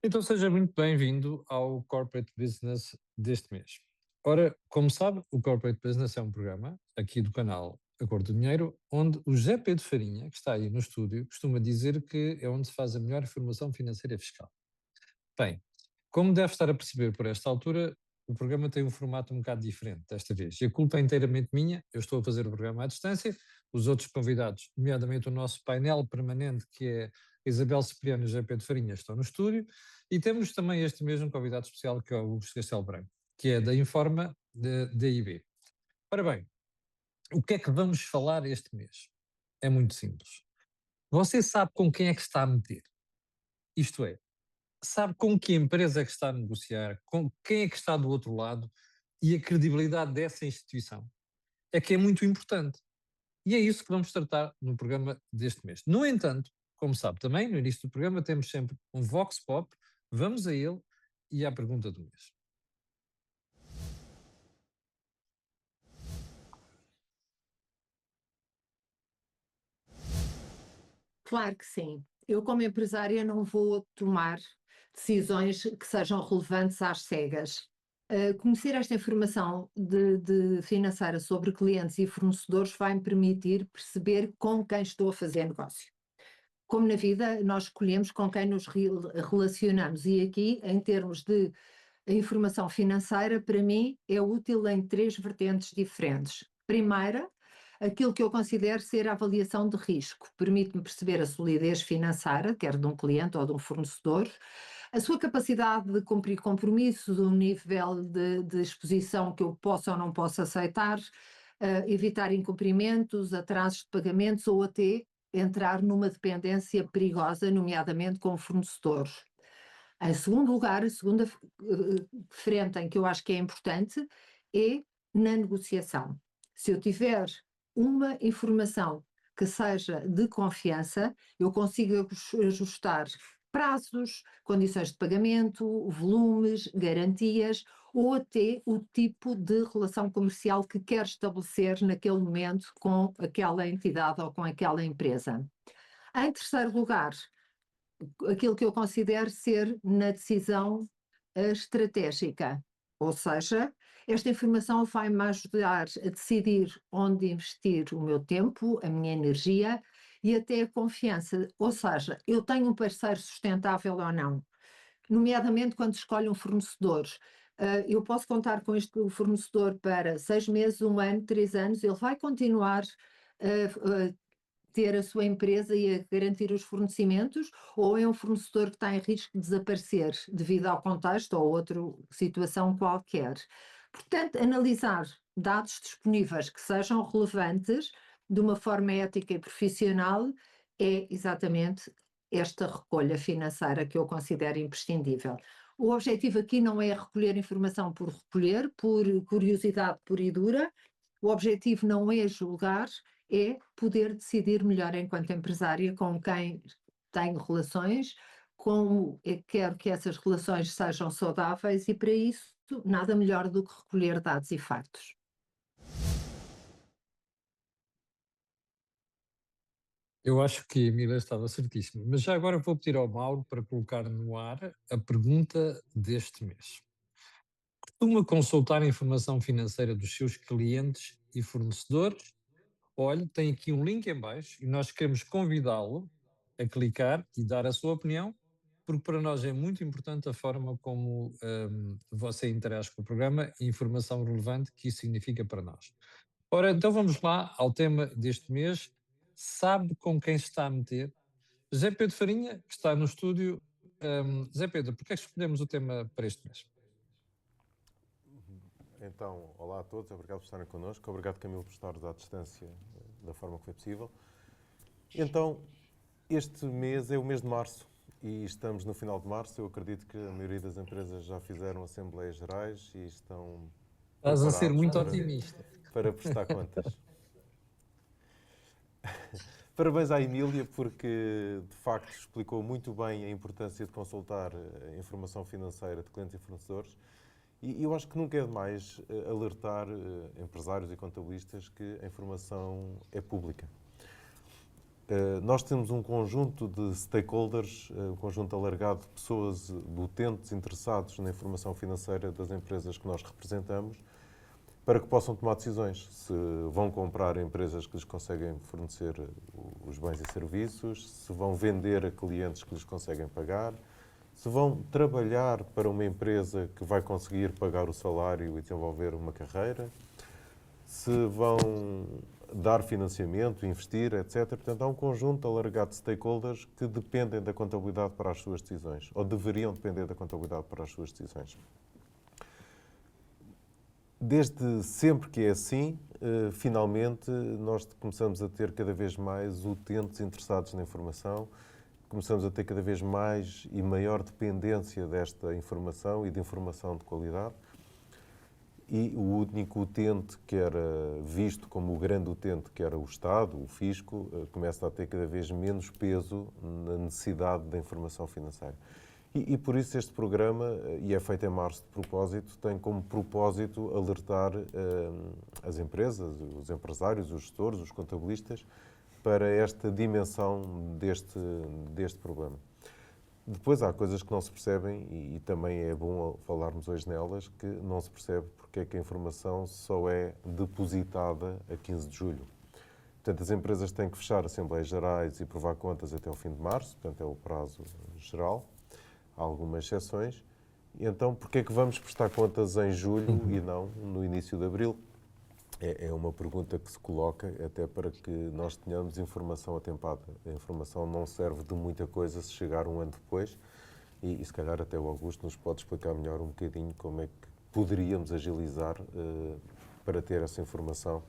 Então seja muito bem-vindo ao Corporate Business deste mês. Ora, como sabe, o Corporate Business é um programa aqui do canal A Cor do Dinheiro, onde o José Pedro Farinha, que está aí no estúdio, costuma dizer que é onde se faz a melhor informação financeira e fiscal. Bem, como deve estar a perceber por esta altura, o programa tem um formato um bocado diferente desta vez. E a culpa é inteiramente minha, eu estou a fazer o programa à distância, os outros convidados, nomeadamente o nosso painel permanente, que é Isabel Cipriano e José Pedro Farinha, estão no estúdio, e temos também este mesmo convidado especial, que é o Hugo Castelo Branco, que é da Informa da IB. Ora bem, o que é que vamos falar este mês? É muito simples. Você sabe com quem é que está a meter? Isto é, sabe com que empresa é que está a negociar, com quem é que está do outro lado e a credibilidade dessa instituição. É que é muito importante. E é isso que vamos tratar no programa deste mês. No entanto, como sabe também, no início do programa temos sempre um Vox Pop, vamos a ele e à pergunta do mês. Claro que sim. Eu, como empresária, não vou tomar decisões que sejam relevantes às cegas. Conhecer esta informação de financeira sobre clientes e fornecedores vai-me permitir perceber com quem estou a fazer negócio. Como na vida, nós escolhemos com quem nos relacionamos, e aqui, em termos de informação financeira, para mim, é útil em três vertentes diferentes. Primeira, aquilo que eu considero ser a avaliação de risco. Permite-me perceber a solidez financeira, quer de um cliente ou de um fornecedor, a sua capacidade de cumprir compromissos, o nível de exposição que eu posso ou não posso aceitar, evitar incumprimentos, atrasos de pagamentos ou até entrar numa dependência perigosa, nomeadamente com fornecedores. Em segundo lugar, a segunda frente em que eu acho que é importante é na negociação. Se eu tiver uma informação que seja de confiança, eu consigo ajustar prazos, condições de pagamento, volumes, garantias ou até o tipo de relação comercial que quer estabelecer naquele momento com aquela entidade ou com aquela empresa. Em terceiro lugar, aquilo que eu considero ser na decisão estratégica, ou seja, esta informação vai-me ajudar a decidir onde investir o meu tempo, a minha energia e até a confiança, ou seja, eu tenho um parceiro sustentável ou não, nomeadamente quando escolho um fornecedor. Eu posso contar com este fornecedor para 6 meses, 1 ano, 3 anos, ele vai continuar a ter a sua empresa e a garantir os fornecimentos, ou é um fornecedor que está em risco de desaparecer devido ao contexto ou outra situação qualquer. Portanto, analisar dados disponíveis que sejam relevantes de uma forma ética e profissional é exatamente esta recolha financeira que eu considero imprescindível. O objetivo aqui não é recolher informação por recolher, por curiosidade pura e dura. O objetivo não é julgar, é poder decidir melhor enquanto empresária com quem tenho relações, como quero que essas relações sejam saudáveis e para isso nada melhor do que recolher dados e factos. Eu acho que a Emília estava certíssima, mas já agora vou pedir ao Mauro para colocar no ar a pergunta deste mês. Costuma consultar a informação financeira dos seus clientes e fornecedores? Olhe, tem aqui um link em baixo e nós queremos convidá-lo a clicar e dar a sua opinião, porque para nós é muito importante a forma como você interage com o programa e a informação relevante que isso significa para nós. Ora, então vamos lá ao tema deste mês. Sabe com quem se está a meter? Zé Pedro Farinha, que está no estúdio. Zé Pedro, porquê é que escolhemos o tema para este mês? Então, olá a todos, obrigado por estarem connosco, obrigado Camilo por estares à distância da forma que foi possível. Então, este mês é o mês de março e estamos no final de março. Eu acredito que a maioria das empresas já fizeram assembleias gerais e estão Estás a ser preparados muito otimista. para prestar contas. Parabéns à Emília, porque de facto explicou muito bem a importância de consultar a informação financeira de clientes e fornecedores. E eu acho que nunca é demais alertar empresários e contabilistas que a informação é pública. Nós temos um conjunto de stakeholders, um conjunto alargado de pessoas, de utentes interessados na informação financeira das empresas que nós representamos, para que possam tomar decisões. Se vão comprar empresas que lhes conseguem fornecer os bens e serviços, se vão vender a clientes que lhes conseguem pagar, se vão trabalhar para uma empresa que vai conseguir pagar o salário e desenvolver uma carreira, se vão dar financiamento, investir, etc. Portanto, há um conjunto alargado de stakeholders que dependem da contabilidade para as suas decisões, ou deveriam depender da contabilidade para as suas decisões. Desde sempre que é assim, finalmente, nós começamos a ter cada vez mais utentes interessados na informação, começamos a ter cada vez mais e maior dependência desta informação e de informação de qualidade. E o único utente que era visto como o grande utente, que era o Estado, o Fisco, começa a ter cada vez menos peso na necessidade da informação financeira. E por isso este programa, e é feito em março de propósito, tem como propósito alertar as empresas, os empresários, os gestores, os contabilistas, para esta dimensão deste problema. Depois há coisas que não se percebem, e também é bom falarmos hoje nelas, que não se percebe porque é que a informação só é depositada a 15 de julho. Portanto, as empresas têm que fechar Assembleias Gerais e provar contas até o fim de março, portanto é o prazo geral. Há algumas exceções. E então, porquê é que vamos prestar contas em julho e não no início de abril? É uma pergunta que se coloca até para que nós tenhamos informação atempada. A informação não serve de muita coisa se chegar um ano depois e se calhar até o Augusto nos pode explicar melhor um bocadinho como é que poderíamos agilizar para ter essa informação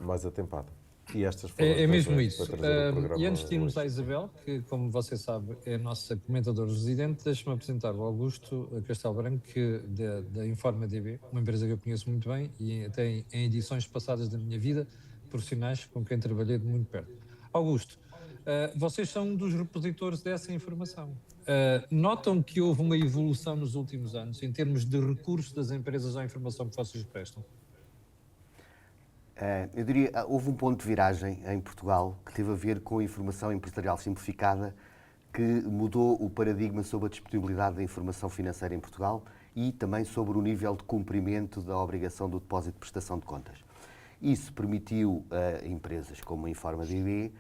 mais atempada. E estas foram É mesmo isso. para trazer o programa E antes de irmos hoje. à Isabel, que, como você sabe, é a nossa comentadora residente, deixe-me apresentar o Augusto Castelo Branco, que da Informa DB, uma empresa que eu conheço muito bem e até em edições passadas da minha vida, profissionais com quem trabalhei de muito perto. Augusto, vocês são um dos repositores dessa informação. Notam que houve uma evolução nos últimos anos em termos de recurso das empresas à informação que vocês prestam? Eu diria, houve um ponto de viragem em Portugal que teve a ver com a informação empresarial simplificada, que mudou o paradigma sobre a disponibilidade da informação financeira em Portugal e também sobre o nível de cumprimento da obrigação do depósito de prestação de contas. Isso permitiu a empresas como a Informa DB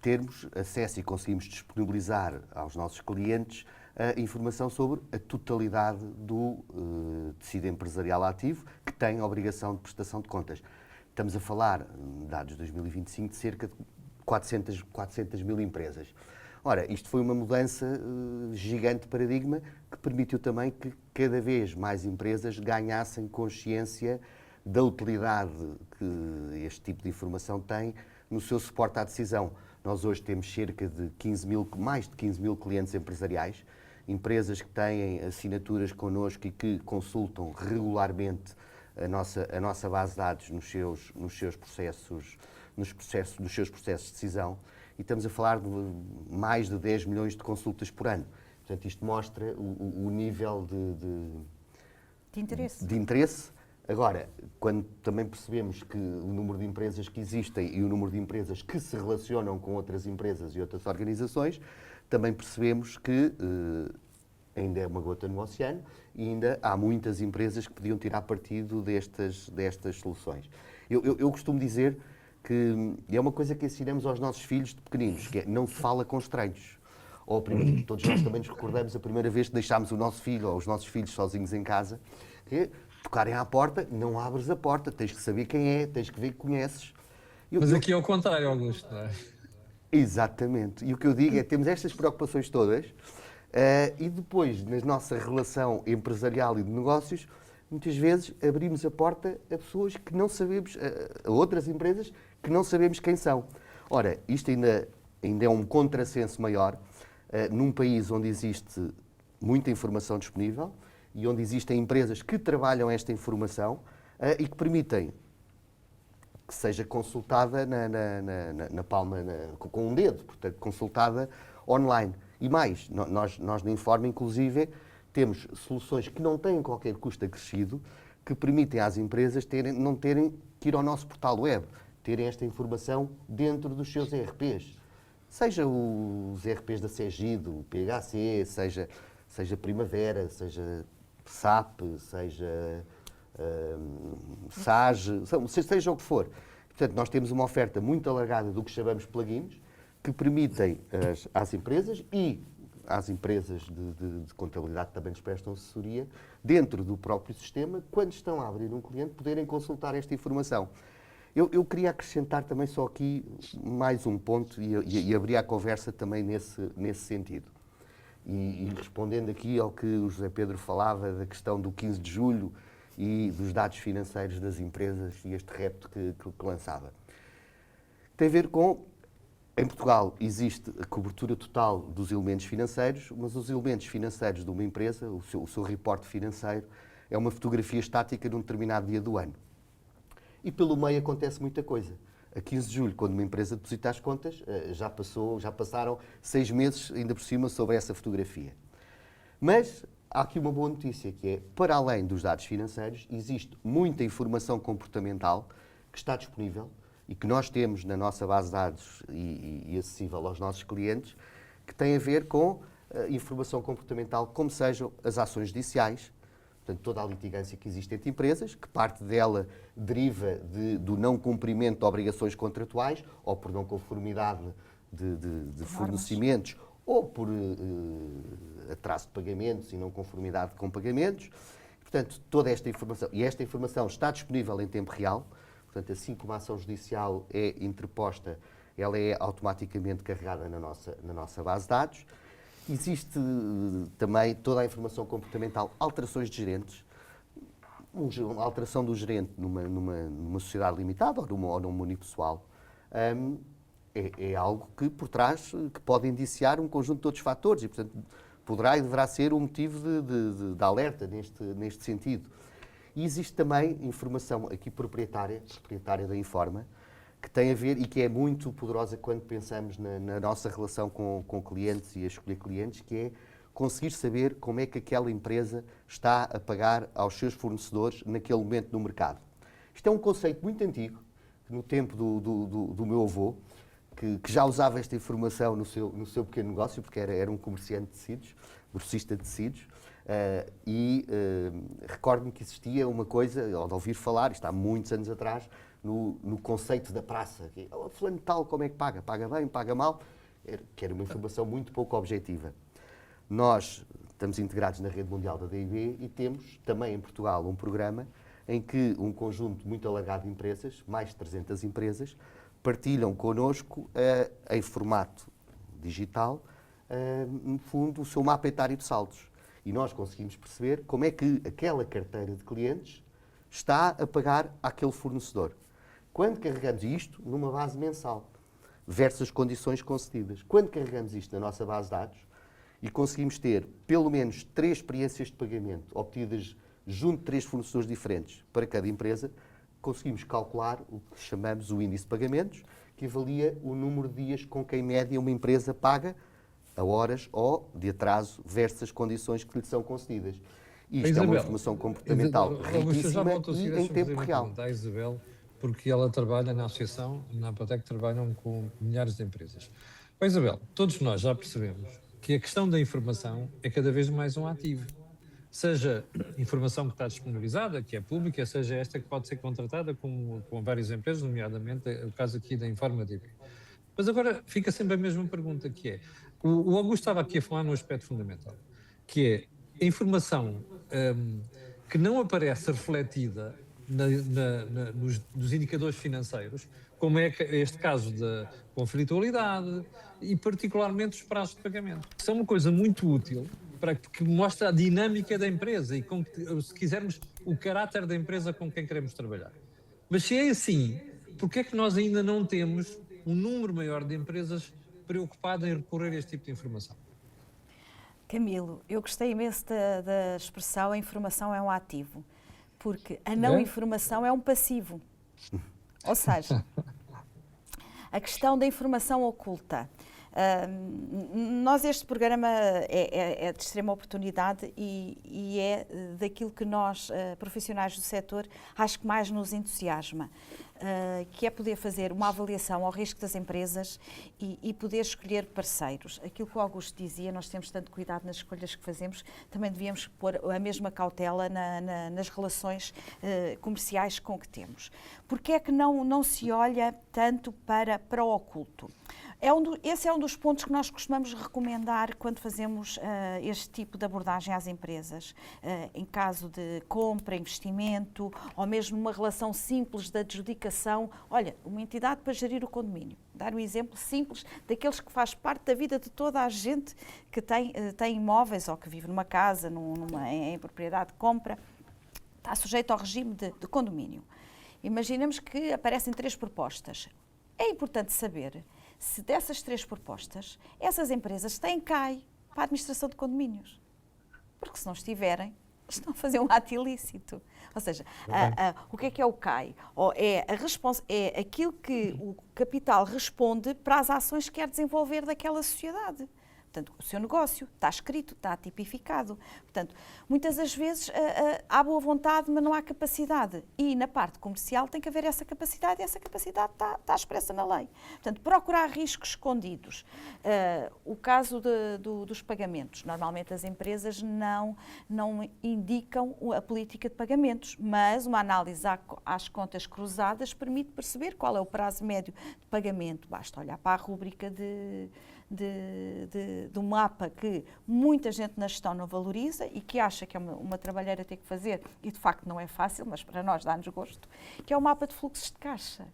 termos acesso e conseguimos disponibilizar aos nossos clientes a informação sobre a totalidade do tecido empresarial ativo que tem a obrigação de prestação de contas. Estamos a falar, dados de 2025, de cerca de 400 mil empresas. Ora, isto foi uma mudança gigante de paradigma que permitiu também que cada vez mais empresas ganhassem consciência da utilidade que este tipo de informação tem no seu suporte à decisão. Nós hoje temos cerca de mais de 15 mil clientes empresariais, empresas que têm assinaturas connosco e que consultam regularmente a nossa base de dados nos seus processos de decisão, e estamos a falar de mais de 10 milhões de consultas por ano. Portanto, isto mostra o nível de interesse. Agora, quando também percebemos que o número de empresas que existem e o número de empresas que se relacionam com outras empresas e outras organizações, também percebemos que ainda é uma gota no oceano e ainda há muitas empresas que podiam tirar partido destas soluções. Eu costumo dizer que é uma coisa que ensinamos aos nossos filhos de pequeninos, que é não se fala com estranhos. Ou todos nós também nos recordamos a primeira vez que deixámos o nosso filho ou os nossos filhos sozinhos em casa, que tocarem à porta, não abres a porta, tens que saber quem é, tens que ver que conheces. Mas aqui é o contrário, Augusto, não é? Exatamente. E o que eu digo é que temos estas preocupações todas e depois, na nossa relação empresarial e de negócios, muitas vezes abrimos a porta a pessoas que não sabemos, a outras empresas que não sabemos quem são. Ora, isto ainda é um contrassenso maior num país onde existe muita informação disponível e onde existem empresas que trabalham esta informação e que permitem que seja consultada na palma, com um dedo, portanto, consultada online. E mais, nós na Informa, inclusive, temos soluções que não têm qualquer custo acrescido, que permitem às empresas não terem que ir ao nosso portal web. terem esta informação dentro dos seus ERPs. Seja os ERPs da CEGID, PHC, seja Primavera, seja SAP, seja SAGE, seja o que for. Portanto, nós temos uma oferta muito alargada do que chamamos plugins, que permitem às empresas e às empresas de contabilidade que também lhes prestam assessoria, dentro do próprio sistema, quando estão a abrir um cliente, poderem consultar esta informação. Eu queria acrescentar também só aqui mais um ponto e abrir a conversa também nesse sentido. E respondendo aqui ao que o José Pedro falava da questão do 15 de julho e dos dados financeiros das empresas e este repto que lançava. Tem a ver com, em Portugal existe a cobertura total dos elementos financeiros, mas os elementos financeiros de uma empresa, o seu reporte financeiro, é uma fotografia estática num determinado dia do ano. E pelo meio acontece muita coisa. A 15 de julho, quando uma empresa deposita as contas, já passaram 6 meses ainda por cima sobre essa fotografia. Mas há aqui uma boa notícia, que é, para além dos dados financeiros, existe muita informação comportamental que está disponível e que nós temos na nossa base de dados e acessível aos nossos clientes, que tem a ver com informação comportamental, como sejam as ações judiciais, portanto, toda a litigância que existe entre empresas, que parte dela deriva do não cumprimento de obrigações contratuais, ou por não conformidade de fornecimentos, ou por atraso de pagamentos e não conformidade com pagamentos. Portanto, toda esta informação, e esta informação está disponível em tempo real, portanto, assim como a ação judicial é interposta, ela é automaticamente carregada na nossa base de dados. Existe também toda a informação comportamental, alterações de gerentes, uma alteração do gerente numa sociedade limitada ou numa unipessoal, é algo que por trás que pode indiciar um conjunto de outros fatores e, portanto, poderá e deverá ser um motivo de alerta neste sentido. E existe também informação aqui proprietária da Informa, que tem a ver e que é muito poderosa quando pensamos na nossa relação com clientes e a escolher clientes, que é conseguir saber como é que aquela empresa está a pagar aos seus fornecedores naquele momento no mercado. Isto é um conceito muito antigo, que no tempo do meu avô, que já usava esta informação no seu pequeno negócio, porque era um comerciante de tecidos, grossista de tecidos, recordo-me que existia uma coisa, ao de ouvir falar, isto há muitos anos atrás, no conceito da praça. Fulano tal, como é que paga? Paga bem, paga mal? Que era uma informação muito pouco objetiva. Nós estamos integrados na rede mundial da DIB e temos também em Portugal um programa em que um conjunto muito alargado de empresas, mais de 300 empresas, partilham connosco, em formato digital, no fundo, o seu mapa etário de saldos. E nós conseguimos perceber como é que aquela carteira de clientes está a pagar àquele fornecedor. Quando carregamos isto numa base mensal, versus condições concedidas, quando carregamos isto na nossa base de dados e conseguimos ter pelo menos 3 experiências de pagamento obtidas junto de 3 fornecedores diferentes para cada empresa, conseguimos calcular o que chamamos o índice de pagamentos, que avalia o número de dias com que, em média, uma empresa paga a horas ou de atraso versus as condições que lhe são concedidas. Isto é uma informação comportamental riquíssima e em tempo real. A Isabel, porque ela trabalha na associação, na Apotec, trabalham com milhares de empresas. Isabel, todos nós já percebemos que a questão da informação é cada vez mais um ativo. Seja informação que está disponibilizada, que é pública, seja esta que pode ser contratada com várias empresas, nomeadamente o caso aqui da Informa DB. Mas agora fica sempre a mesma pergunta, que é, o Augusto estava aqui a falar num aspecto fundamental, que é a informação que não aparece refletida nos indicadores financeiros, como é este caso da conflitualidade e particularmente os prazos de pagamento. Isso é uma coisa muito útil para que mostre a dinâmica da empresa e, se quisermos, o caráter da empresa com quem queremos trabalhar. Mas se é assim, porquê é que nós ainda não temos um número maior de empresas preocupadas em recorrer a este tipo de informação? Camilo, eu gostei imenso da expressão a informação é um ativo, porque a não informação é um passivo. Ou seja, a questão da informação oculta. Nós, este programa é de extrema oportunidade e é daquilo que nós, profissionais do setor, acho que mais nos entusiasma, que é poder fazer uma avaliação ao risco das empresas e poder escolher parceiros. Aquilo que o Augusto dizia, nós temos tanto cuidado nas escolhas que fazemos, também devíamos pôr a mesma cautela nas relações comerciais com que temos. Porque é que não se olha tanto para o oculto? Esse é um dos pontos que nós costumamos recomendar quando fazemos este tipo de abordagem às empresas, em caso de compra, investimento, ou mesmo uma relação simples de adjudicação. Olha, uma entidade para gerir o condomínio. Dar um exemplo simples daqueles que faz parte da vida de toda a gente que tem imóveis ou que vive numa casa, em propriedade de compra, está sujeito ao regime de condomínio. Imaginemos que aparecem 3 propostas. É importante saber se dessas 3 propostas, essas empresas têm CAI para a administração de condomínios. Porque se não estiverem, estão a fazer um ato ilícito. Ou seja, o que é o CAI? É aquilo que o capital responde para as ações que quer desenvolver daquela sociedade. Portanto, o seu negócio está escrito, está tipificado. Portanto, muitas das vezes há boa vontade, mas não há capacidade. E na parte comercial tem que haver essa capacidade e essa capacidade está expressa na lei. Portanto, procurar riscos escondidos. O caso dos pagamentos. Normalmente as empresas não indicam a política de pagamentos, mas uma análise às contas cruzadas permite perceber qual é o prazo médio de pagamento. Basta olhar para a rúbrica do mapa que muita gente na gestão não valoriza e que acha que é uma trabalheira ter que fazer, e de facto não é fácil, mas para nós dá-nos gosto, que é o mapa de fluxos de caixa,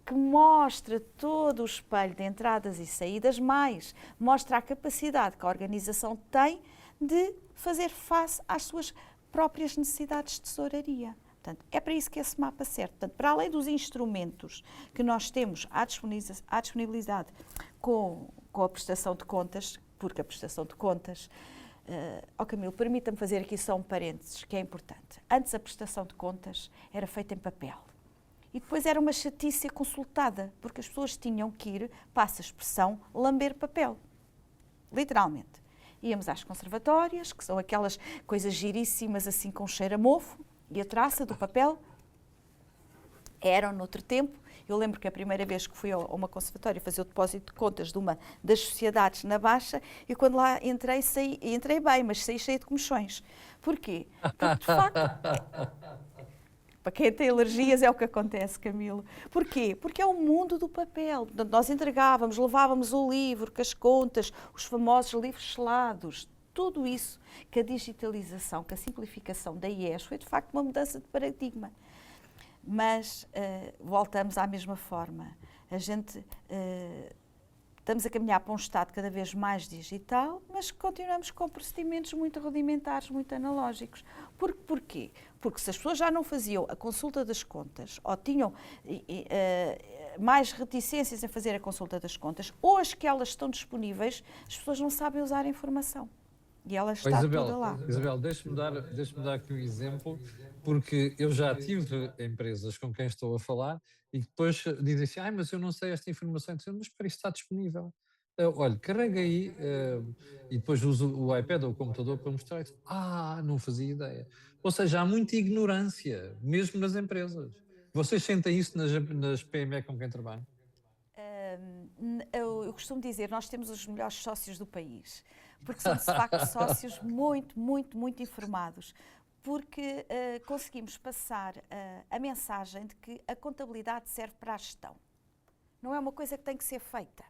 que mostra todo o espelho de entradas e saídas, mais mostra a capacidade que a organização tem de fazer face às suas próprias necessidades de tesouraria. Portanto, é para isso que esse mapa serve. Portanto, para além dos instrumentos que nós temos à disponibilidade com a prestação de contas, porque a prestação de contas, Camilo, permita-me fazer aqui só um parênteses, que é importante. Antes a prestação de contas era feita em papel. E depois era uma chatice consultada, porque as pessoas tinham que ir, passa a expressão, lamber papel. Literalmente. Íamos às conservatórias, que são aquelas coisas giríssimas, assim com cheiro a mofo, e a traça do papel eram, noutro tempo. Eu lembro que a primeira vez que fui a uma conservatória fazer o depósito de contas de uma das sociedades na Baixa, e quando lá entrei bem, mas saí cheia de comichões. Porquê? Porque, de facto, para quem tem alergias é o que acontece, Camilo. Porquê? Porque é o mundo do papel. Portanto, nós entregávamos, levávamos o livro, com as contas, os famosos livros selados. Tudo isso que a digitalização, que a simplificação da IES foi, de facto, uma mudança de paradigma. Mas voltamos à mesma forma. Estamos a caminhar para um Estado cada vez mais digital, mas continuamos com procedimentos muito rudimentares, muito analógicos. Porquê? Porque se as pessoas já não faziam a consulta das contas, ou tinham mais reticências em fazer a consulta das contas, hoje que elas estão disponíveis, as pessoas não sabem usar a informação. E ela está toda lá. Isabel, deixe-me dar aqui um exemplo, porque eu já tive empresas com quem estou a falar e depois dizem assim, mas eu não sei esta informação. Eu digo, mas espera, isto está disponível. Olha, carrega aí e depois uso o iPad ou o computador para mostrar. Não fazia ideia. Ou seja, há muita ignorância, mesmo nas empresas. Vocês sentem isso nas PME com quem trabalham? Eu costumo dizer, nós temos os melhores sócios do país, porque são de facto sócios muito, muito, muito informados, porque conseguimos passar a mensagem de que a contabilidade serve para a gestão. Não é uma coisa que tem que ser feita.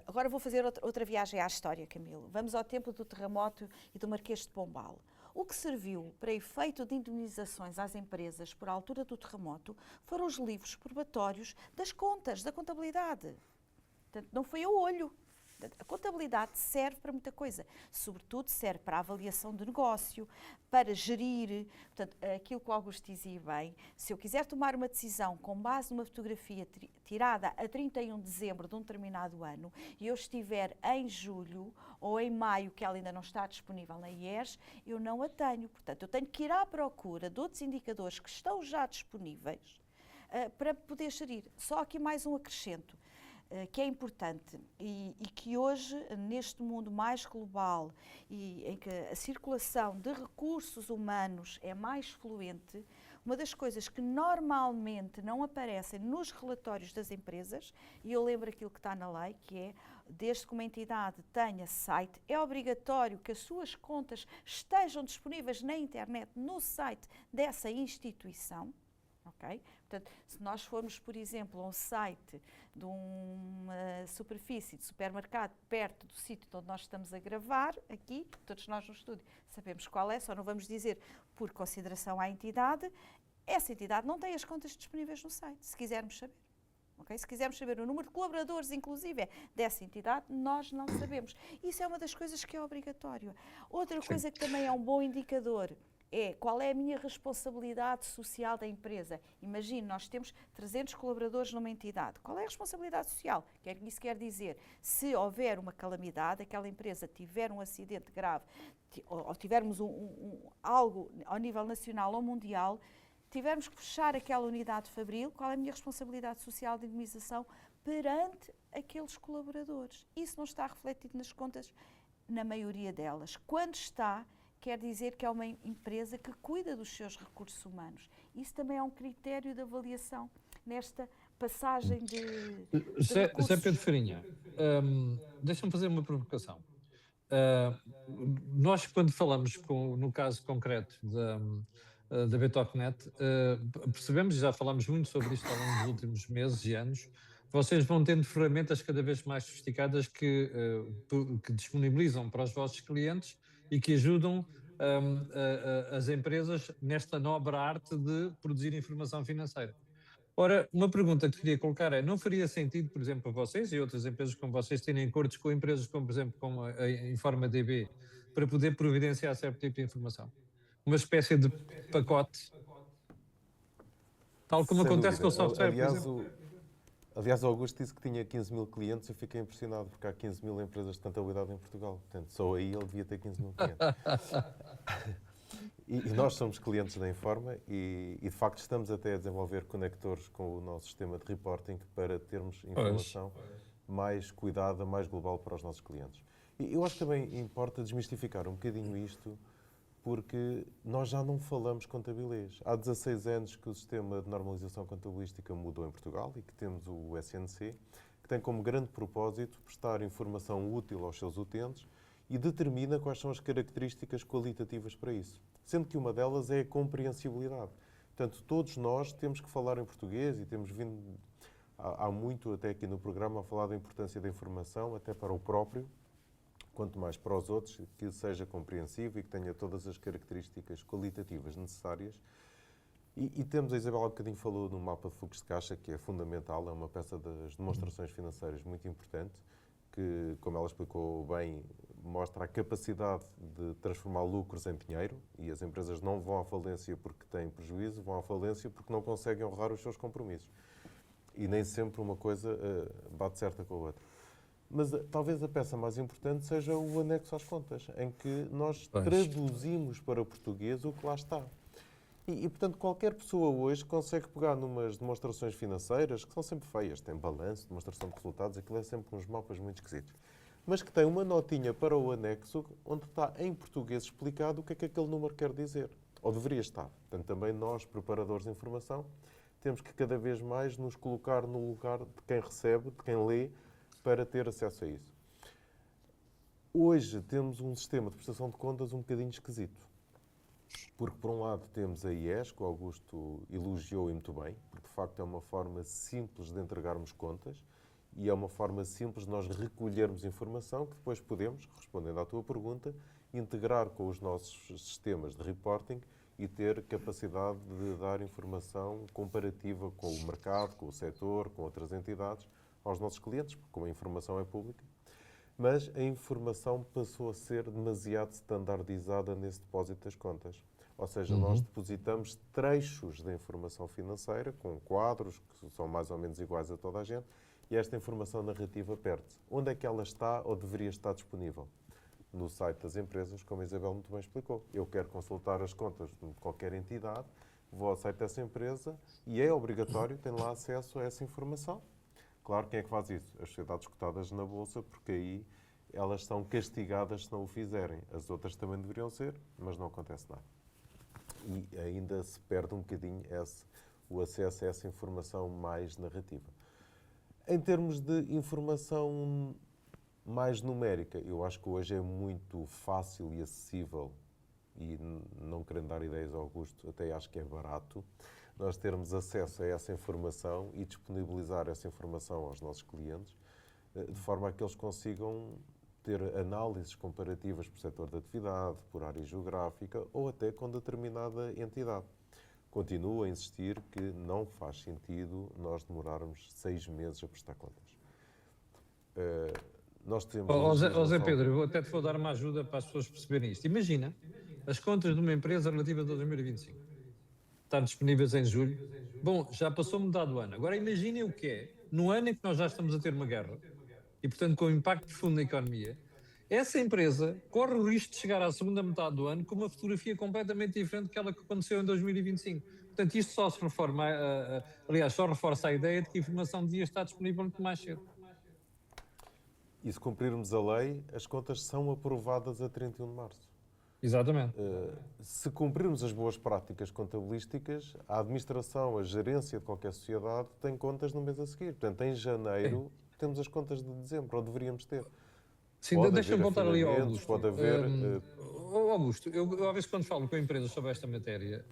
Agora vou fazer outra viagem à história, Camilo. Vamos ao tempo do terremoto e do Marquês de Pombal. O que serviu para efeito de indemnizações às empresas por altura do terremoto foram os livros probatórios das contas, da contabilidade. Portanto, não foi a olho. A contabilidade serve para muita coisa, sobretudo serve para a avaliação de negócio, para gerir, portanto, aquilo que o Augusto dizia bem, se eu quiser tomar uma decisão com base numa fotografia tirada a 31 de dezembro de um determinado ano e eu estiver em julho ou em maio, que ela ainda não está disponível na IES, eu não a tenho. Portanto, eu tenho que ir à procura de outros indicadores que estão já disponíveis para poder gerir. Só aqui mais um acrescento. que é importante e que hoje, neste mundo mais global e em que a circulação de recursos humanos é mais fluente, uma das coisas que normalmente não aparecem nos relatórios das empresas, e eu lembro aquilo que está na lei, que é, desde que uma entidade tenha site, é obrigatório que as suas contas estejam disponíveis na internet, no site dessa instituição. Okay? Portanto, se nós formos, por exemplo, a um site de uma superfície de supermercado perto do sítio onde nós estamos a gravar, aqui, todos nós no estúdio sabemos qual é, só não vamos dizer por consideração à entidade, essa entidade não tem as contas disponíveis no site, se quisermos saber. Okay? Se quisermos saber o número de colaboradores, inclusive, dessa entidade, nós não sabemos. Isso é uma das coisas que é obrigatório. Outra coisa que também é um bom indicador é qual é a minha responsabilidade social da empresa. Imagine, nós temos 300 colaboradores numa entidade. Qual é a responsabilidade social? Isso quer dizer, se houver uma calamidade, aquela empresa tiver um acidente grave, ou tivermos algo ao nível nacional ou mundial, tivermos que fechar aquela unidade fabril, qual é a minha responsabilidade social de indemnização perante aqueles colaboradores? Isso não está refletido nas contas, na maioria delas. Quando está, quer dizer que é uma empresa que cuida dos seus recursos humanos. Isso também é um critério de avaliação nesta passagem de Zé recursos. Pedro Farinha, deixa-me fazer uma provocação. Nós, quando falamos, no caso concreto da Betocknet, percebemos, e já falamos muito sobre isto ao longo dos últimos meses e anos, vocês vão tendo ferramentas cada vez mais sofisticadas que disponibilizam para os vossos clientes e que ajudam as empresas nesta nobre arte de produzir informação financeira. Ora, uma pergunta que queria colocar é, não faria sentido, por exemplo, para vocês e outras empresas como vocês terem acordos com empresas como, por exemplo, como a InformaDB, para poder providenciar certo tipo de informação? Uma espécie de pacote, tal como Sem acontece dúvida. com o software, por exemplo. Aliás, o Augusto disse que tinha 15 mil clientes, eu fiquei impressionado, porque há 15 mil empresas de contabilidade em Portugal. Portanto, só aí ele devia ter 15 mil clientes. E nós somos clientes da Informa e, de facto, estamos até a desenvolver conectores com o nosso sistema de reporting para termos informação mais cuidada, mais global para os nossos clientes. E eu acho que também importa desmistificar um bocadinho isto, porque nós já não falamos contabilês. Há 16 anos que o sistema de normalização contabilística mudou em Portugal e que temos o SNC, que tem como grande propósito prestar informação útil aos seus utentes e determina quais são as características qualitativas para isso. Sendo que uma delas é a compreensibilidade. Portanto, todos nós temos que falar em português e temos vindo, há muito até aqui no programa, a falar da importância da informação, até para o próprio, quanto mais para os outros, que seja compreensível e que tenha todas as características qualitativas necessárias. E temos, a Isabel há bocadinho falou no mapa de fluxo de caixa, que é fundamental, é uma peça das demonstrações financeiras muito importante, que, como ela explicou bem, mostra a capacidade de transformar lucros em dinheiro, e as empresas não vão à falência porque têm prejuízo, vão à falência porque não conseguem honrar os seus compromissos. E nem sempre uma coisa bate certa com a outra. Mas talvez a peça mais importante seja o anexo às contas, em que nós traduzimos para português o que lá está. E, portanto, qualquer pessoa hoje consegue pegar numas demonstrações financeiras, que são sempre feias, tem balanço, demonstração de resultados, aquilo é sempre uns mapas muito esquisitos, mas que tem uma notinha para o anexo, onde está em português explicado o que é que aquele número quer dizer, ou deveria estar. Portanto, também nós, preparadores de informação, temos que cada vez mais nos colocar no lugar de quem recebe, de quem lê, para ter acesso a isso. Hoje temos um sistema de prestação de contas um bocadinho esquisito. Porque, por um lado, temos a IES, que o Augusto elogiou e muito bem, porque, de facto, é uma forma simples de entregarmos contas e é uma forma simples de nós recolhermos informação que depois podemos, respondendo à tua pergunta, integrar com os nossos sistemas de reporting e ter capacidade de dar informação comparativa com o mercado, com o setor, com outras entidades, aos nossos clientes, porque como a informação é pública. Mas a informação passou a ser demasiado standardizada nesse depósito das contas. Ou seja, nós depositamos trechos da informação financeira, com quadros que são mais ou menos iguais a toda a gente, e esta informação narrativa perde-se. Onde é que ela está ou deveria estar disponível? No site das empresas, como a Isabel muito bem explicou. Eu quero consultar as contas de qualquer entidade, vou ao site dessa empresa e é obrigatório ter lá acesso a essa informação. Claro, quem é que faz isso? As sociedades cotadas na Bolsa, porque aí elas são castigadas se não o fizerem. As outras também deveriam ser, mas não acontece nada. E ainda se perde um bocadinho o acesso a essa informação mais narrativa. Em termos de informação mais numérica, eu acho que hoje é muito fácil e acessível, e não querendo dar ideias ao Augusto, até acho que é barato, nós termos acesso a essa informação e disponibilizar essa informação aos nossos clientes, de forma a que eles consigam ter análises comparativas por setor de atividade, por área geográfica ou até com determinada entidade. Continuo a insistir que não faz sentido nós demorarmos 6 meses a prestar contas. Nós temos Zé Pedro, eu até te vou dar uma ajuda para as pessoas perceberem isto. Imagina as contas de uma empresa relativa a 2025. Estão disponíveis em julho. Bom, já passou metade do ano. Agora imaginem o que é, no ano em que nós já estamos a ter uma guerra, e portanto com um impacto profundo na economia, essa empresa corre o risco de chegar à segunda metade do ano com uma fotografia completamente diferente daquela que aconteceu em 2025. Portanto, isto só se reforma, aliás, só reforça a ideia de que a informação devia estar disponível muito mais cedo. E se cumprirmos a lei, as contas são aprovadas a 31 de março. Exatamente. Se cumprirmos as boas práticas contabilísticas, a administração, a gerência de qualquer sociedade tem contas no mês a seguir. Portanto, em janeiro temos as contas de dezembro, ou deveríamos ter. Sim, deixa-me voltar ali ao Augusto. Pode haver... Augusto, eu às vezes quando falo com empresas sobre esta matéria,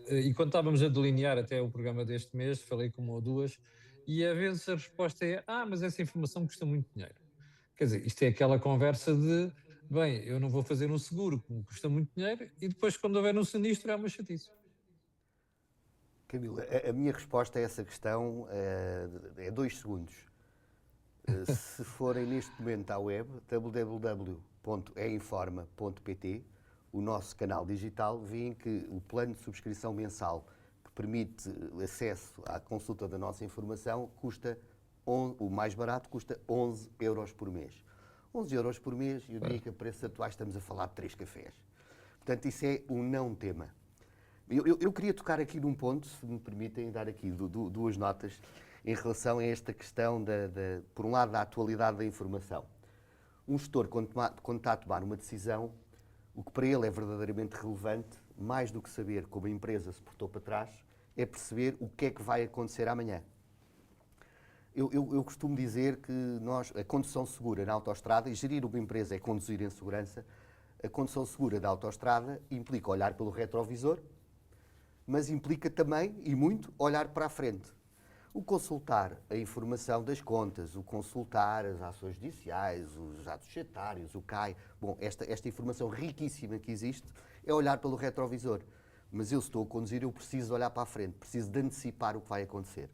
e quando estávamos a delinear até o programa deste mês, falei com uma ou duas, e às vezes a resposta é, mas essa informação custa muito dinheiro. Quer dizer, isto é aquela conversa de, bem, eu não vou fazer um seguro que me custa muito dinheiro, e depois quando houver um sinistro é uma chatice. Camilo, a minha resposta a essa questão é 2 segundos. Se forem neste momento à web, www.einforma.pt, o nosso canal digital, veem que o plano de subscrição mensal que permite acesso à consulta da nossa informação custa, o mais barato, custa 11 euros por mês. 11 euros por mês, eu diria que a preços atuais estamos a falar de 3 cafés. Portanto, isso é um não tema. Eu queria tocar aqui num ponto, se me permitem dar aqui duas notas, em relação a esta questão, por um lado, da atualidade da informação. Um gestor, quando está a tomar uma decisão, o que para ele é verdadeiramente relevante, mais do que saber como a empresa se portou para trás, é perceber o que é que vai acontecer amanhã. Eu costumo dizer que a condução segura na autoestrada, e gerir uma empresa é conduzir em segurança, a condução segura da autoestrada implica olhar pelo retrovisor, mas implica também, e muito, olhar para a frente. O consultar a informação das contas, o consultar as ações judiciais, os atos setários, o CAI, esta informação riquíssima que existe é olhar pelo retrovisor. Mas eu, se estou a conduzir, eu preciso olhar para a frente, preciso de antecipar o que vai acontecer.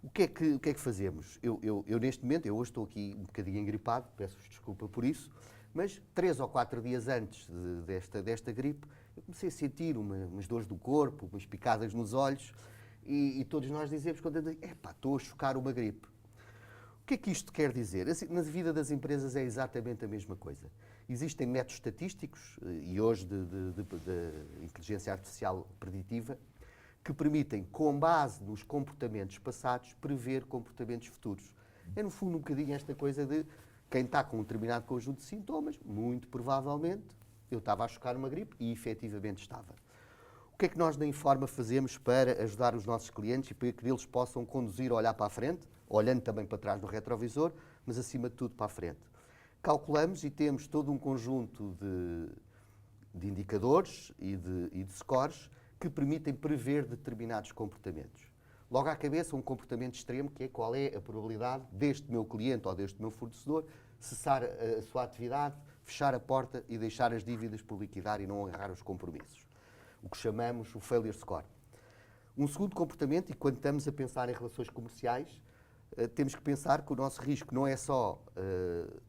O que é que fazemos? Eu neste momento, eu hoje estou aqui um bocadinho engripado, peço-vos desculpa por isso, mas 3 ou 4 dias antes desta gripe, eu comecei a sentir umas dores do corpo, umas picadas nos olhos, e todos nós dizemos, quando estou a chocar uma gripe. O que é que isto quer dizer? Na vida das empresas é exatamente a mesma coisa. Existem métodos estatísticos, e hoje de inteligência artificial preditiva, que permitem, com base nos comportamentos passados, prever comportamentos futuros. É, no fundo, um bocadinho esta coisa de quem está com um determinado conjunto de sintomas, muito provavelmente, eu estava a chocar uma gripe, e efetivamente estava. O que é que nós na Informa fazemos para ajudar os nossos clientes e para que eles possam conduzir a olhar para a frente, olhando também para trás no retrovisor, mas acima de tudo para a frente? Calculamos e temos todo um conjunto de indicadores e de scores que permitem prever determinados comportamentos. Logo à cabeça, um comportamento extremo, que é qual é a probabilidade deste meu cliente ou deste meu fornecedor cessar a sua atividade, fechar a porta e deixar as dívidas por liquidar e não agarrar os compromissos. O que chamamos o failure score. Um segundo comportamento, e quando estamos a pensar em relações comerciais, temos que pensar que o nosso risco não é só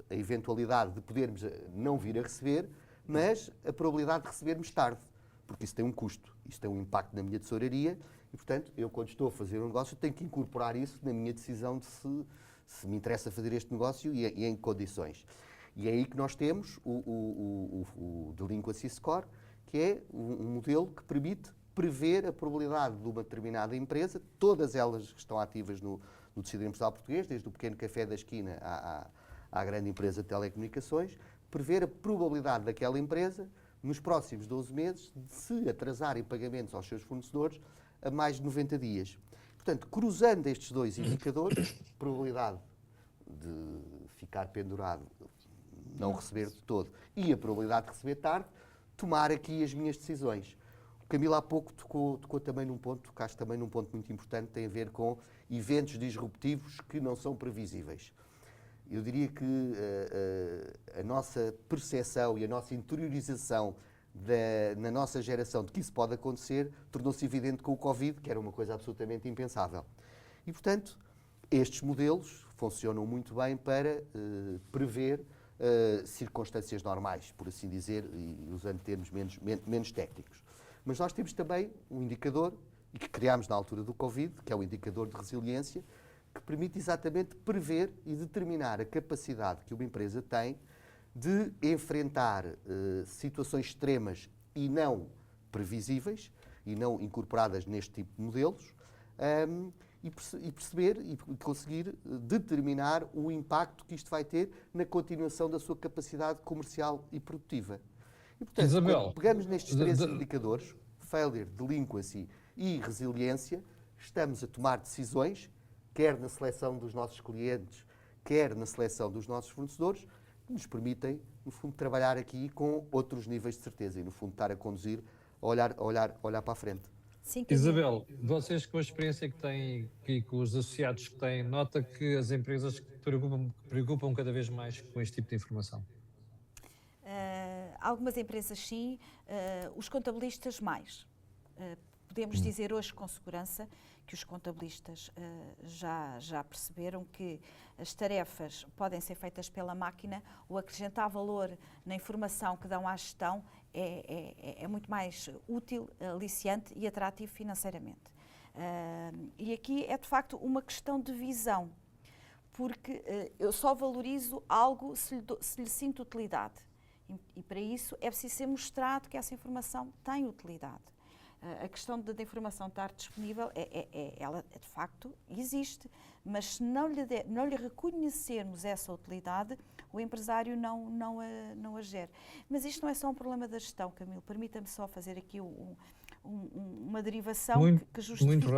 a eventualidade de podermos não vir a receber, mas a probabilidade de recebermos tarde, porque isso tem um custo, isso tem um impacto na minha tesouraria e, portanto, eu quando estou a fazer um negócio tenho que incorporar isso na minha decisão de se me interessa fazer este negócio e em que condições. E é aí que nós temos o Delinquency Score, que é um modelo que permite prever a probabilidade de uma determinada empresa, todas elas que estão ativas no no tecido empresarial português, desde o pequeno café da esquina à grande empresa de telecomunicações, prever a probabilidade daquela empresa, nos próximos 12 meses, de se atrasar em pagamentos aos seus fornecedores a mais de 90 dias. Portanto, cruzando estes dois indicadores, probabilidade de ficar pendurado, não receber de todo, e a probabilidade de receber tarde, tomar aqui as minhas decisões. O Camilo há pouco tocou também num ponto, tocaste também num ponto muito importante, tem a ver com eventos disruptivos que não são previsíveis. Eu diria que a nossa percepção e a nossa interiorização na nossa geração de que isso pode acontecer tornou-se evidente com o Covid, que era uma coisa absolutamente impensável. E, portanto, estes modelos funcionam muito bem para prever circunstâncias normais, por assim dizer, e usando termos menos técnicos. Mas nós temos também um indicador, e que criámos na altura do Covid, que é o indicador de resiliência, que permite exatamente prever e determinar a capacidade que uma empresa tem de enfrentar situações extremas e não previsíveis, e não incorporadas neste tipo de modelos, e perceber e conseguir determinar o impacto que isto vai ter na continuação da sua capacidade comercial e produtiva. E, portanto, Isabel, quando pegamos nestes três indicadores, failure, delinquency e resiliência, estamos a tomar decisões, quer na seleção dos nossos clientes, quer na seleção dos nossos fornecedores, que nos permitem, no fundo, trabalhar aqui com outros níveis de certeza e, no fundo, estar a conduzir, a olhar para a frente. Sim, Isabel, vocês com a experiência que têm e com os associados que têm, nota que as empresas preocupam cada vez mais com este tipo de informação? Algumas empresas sim, os contabilistas mais. Podemos dizer hoje com segurança que os contabilistas já perceberam que as tarefas podem ser feitas pela máquina, o acrescentar valor na informação que dão à gestão é muito mais útil, aliciante e atrativo financeiramente. E aqui é de facto uma questão de visão, porque eu só valorizo algo se lhe sinto utilidade. E para isso é preciso ser mostrado que essa informação tem utilidade. A questão da informação estar disponível, ela de facto existe, mas se não lhe reconhecermos essa utilidade, o empresário não a gera. Mas isto não é só um problema da gestão, Camilo. Permita-me só fazer aqui uma derivação que justifica muito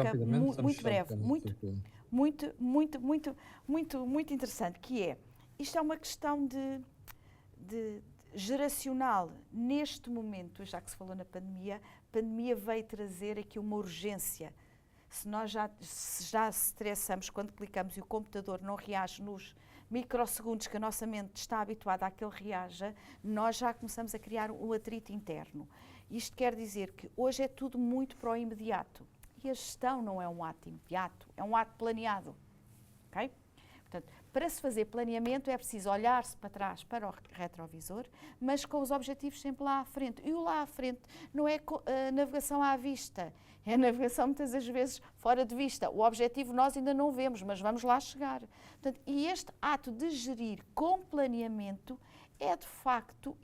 breve, muito interessante, que é, isto é uma questão de geracional. Neste momento, já que se falou na pandemia, a pandemia veio trazer aqui uma urgência. Se nós já se estressamos quando clicamos e o computador não reage nos microsegundos que a nossa mente está habituada a que ele reaja, nós já começamos a criar um atrito interno. Isto quer dizer que hoje é tudo muito para o imediato. E a gestão não é um ato imediato, é um ato planeado. Ok? Portanto, para se fazer planeamento é preciso olhar-se para trás, para o retrovisor, mas com os objetivos sempre lá à frente. E o lá à frente não é navegação à vista, é navegação muitas das vezes fora de vista. O objetivo nós ainda não vemos, mas vamos lá chegar. Portanto, e este ato de gerir com planeamento é de facto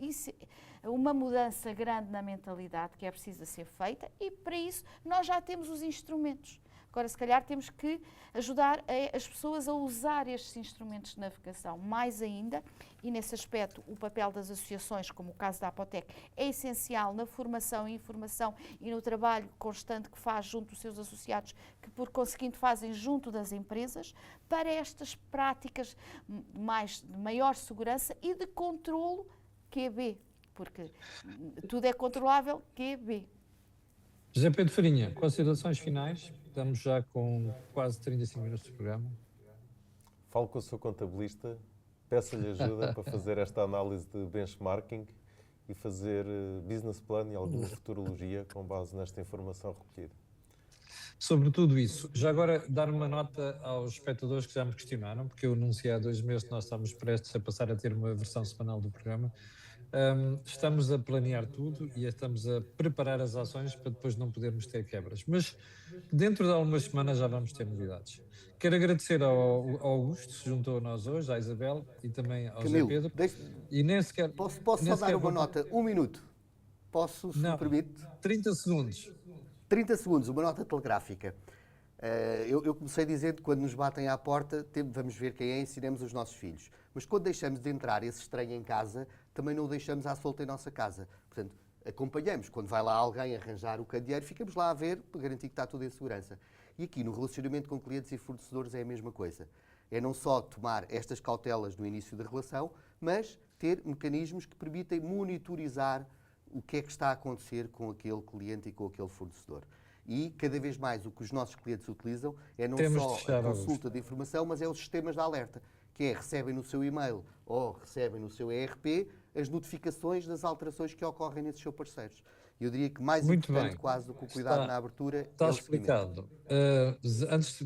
uma mudança grande na mentalidade que é precisa ser feita, e para isso nós já temos os instrumentos. Agora, se calhar, temos que ajudar as pessoas a usar estes instrumentos de navegação mais ainda, e nesse aspecto o papel das associações, como o caso da Apotec, é essencial na formação e informação e no trabalho constante que faz junto dos seus associados, que por conseguinte fazem junto das empresas, para estas práticas de maior segurança e de controlo QB, porque tudo é controlável QB. José Pedro Farinha, considerações finais? Estamos já com quase 35 minutos de programa. Falo com o seu contabilista, peço-lhe ajuda para fazer esta análise de benchmarking e fazer business plan e alguma futurologia com base nesta informação recolhida. Sobre tudo isso, já agora dar uma nota aos espectadores que já me questionaram, porque eu anunciei há 2 meses que nós estamos prestes a passar a ter uma versão semanal do programa. Estamos a planear tudo e estamos a preparar as ações para depois não podermos ter quebras. Mas dentro de algumas semanas já vamos ter novidades. Quero agradecer ao Augusto, que se juntou a nós hoje, à Isabel e também ao José Pedro. E nem sequer, posso só dar uma nota? 1 minuto. Posso, se me permite? 30 segundos. 30 segundos, uma nota telegráfica. Eu comecei dizendo que quando nos batem à porta, vamos ver quem é e ensinemos os nossos filhos. Mas quando deixamos de entrar esse estranho em casa, também não o deixamos à solta em nossa casa. Portanto, acompanhamos. Quando vai lá alguém arranjar o candeeiro, ficamos lá a ver para garantir que está tudo em segurança. E aqui, no relacionamento com clientes e fornecedores, é a mesma coisa. É não só tomar estas cautelas no início da relação, mas ter mecanismos que permitem monitorizar o que é que está a acontecer com aquele cliente e com aquele fornecedor. E, cada vez mais, o que os nossos clientes utilizam é não Temos de só fechar, a consulta de informação, mas é os sistemas de alerta, que é recebem no seu e-mail ou recebem no seu ERP as notificações das alterações que ocorrem nesses seus parceiros. Eu diria que mais Muito importante bem. quase do que o cuidado na abertura Está é o seguimento. explicado.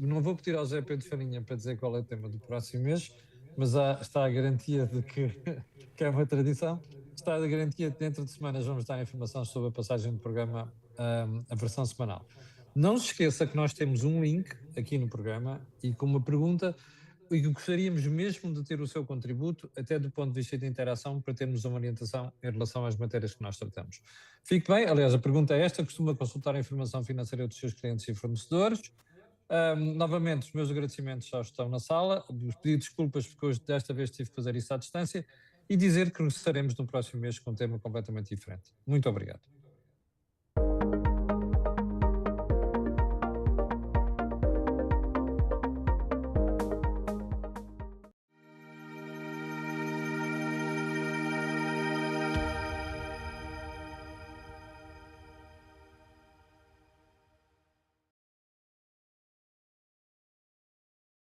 Não vou pedir ao Zé Pedro Farinha para dizer qual é o tema do próximo mês, mas está a garantia de que é uma tradição. Está a garantia de que dentro de semanas vamos dar informação sobre a passagem do programa, a versão semanal. Não se esqueça que nós temos um link aqui no programa e com uma pergunta e que gostaríamos mesmo de ter o seu contributo, até do ponto de vista de interação, para termos uma orientação em relação às matérias que nós tratamos. Fique bem, aliás, a pergunta é esta: costuma consultar a informação financeira dos seus clientes e fornecedores? Novamente, os meus agradecimentos já estão na sala, pedir desculpas porque hoje, desta vez, tive que fazer isso à distância e dizer que regressaremos no próximo mês com um tema completamente diferente. Muito obrigado.